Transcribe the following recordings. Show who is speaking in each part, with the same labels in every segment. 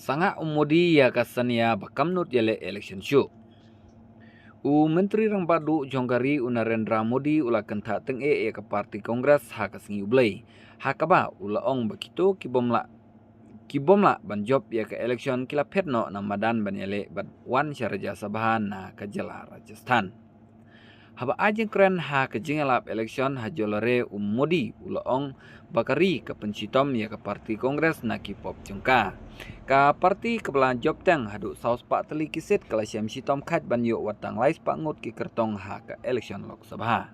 Speaker 1: sanga umodi ya kasania bakamnut yale election show. Menteri rang padu jongkari Narendra Modi ula kenta teng ya ke parti kongres ha kasingi ublay. Ha kaba ula ong begitu kibomla banjob ya ke election kila petno na madan banyale bad wan syaraja sabahan na kajala Rajasthan. Haba ajeng keren ha kejingalap election ha jolare Modi ula ong bakari ke pencitom ya ke parti kongres na kipop jongka. Ka parti kebelan job tang hadu saus pak teli kisit kala syam sitom khat ban yo watang lais pak ngut ki kertong ha ke election Lok Sabha.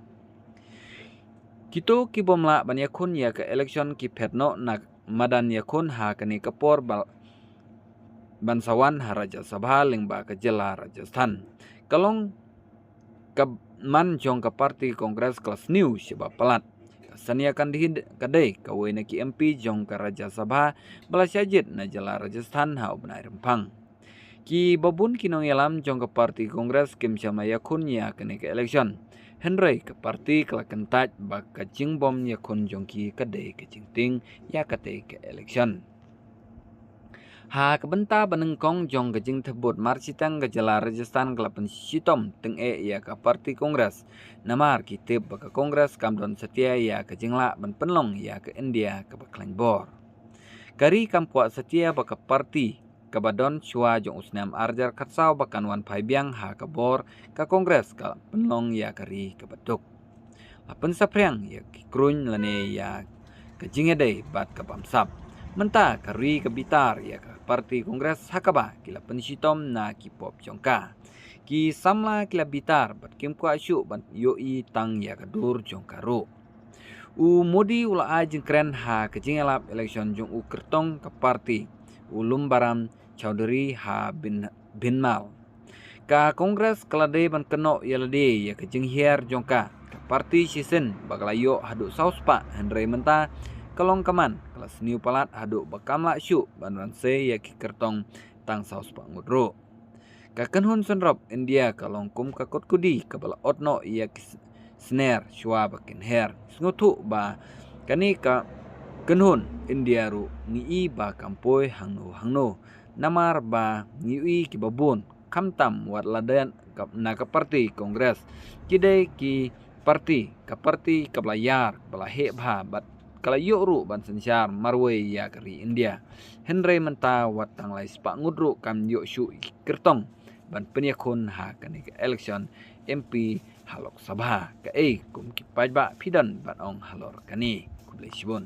Speaker 1: Kito kibomla ban yakun ya ke election ki petno na madan yakun ha kani kapor bansawan ha Raja Sabha lingba ke jela Rajasthan. Kalong man jong ke parti kongres kelas new sebab pelat. Saniakan dihid kadai kawai ki MP jong ke Raja Sabha belasajit na jala Rajasthan ha ubnai rempang. Ki babun kinong yalam jong ke parti kongres kim sama yakun ya kene ke election. Henry ke parti kelakentat bak kacing bom yakun jong ki kadai kacing ting ya kate ke election. Ha kebenta benengkong jong kejing tebut marsitang gejala Rajasthan kelapen sitom teng ya ke parti kongres. Namar kitip baka kongres kamdon setia ya ke jingla ben penlong ya ke India ke baklang bor. Kari kampua setia baka parti kabadon shua jong usnam arjar katsau bakan wan paibiang ha ke bor ke kongres ke penlong ya kari ke beduk. Lapen sapriang ya ki krun lane ya ke jingedai bat ke bamsap. Menta kari ke bitar ya ke parti kongres hakaba kila pensitom na kipop jongka. Ki samla kila bitar bat kim kwa syuk ban yoi tang ya ke dur jongkaro. Modi ula ajeng keren ha kejingalap election jong kertong ke parti. Lumbaram Chowdhury ha bin mal. Ka kongres kelade ban keno yalade ya kejing hiar jongka. Ke parti sisen bagalayo haduk sauspa Henry menta kelong kaman kelas new palat haduk bakamla syuk ban ranse ya ki kertong tang sauspa ngudro. Ka kenhun senrop India kalong kum kakot kudi kabala otno ya ki snare shwa bakin her. Sengutu ba kani ka kenhun India ru ngi ba kampoi hangno namar ba ngi ki babun kamtam wat ladan na ke parti kongres kidai ki parti ka parti kablayar bala he bha bat kala yuru ban sensyar marway ya kari India. Henry menta wat tang lai spak ngudru kam yuk syu kertong ban penyakun ha kani ke election MP halok sabha ka kum ki pajba pidan ban ong halor kani kublai sibun.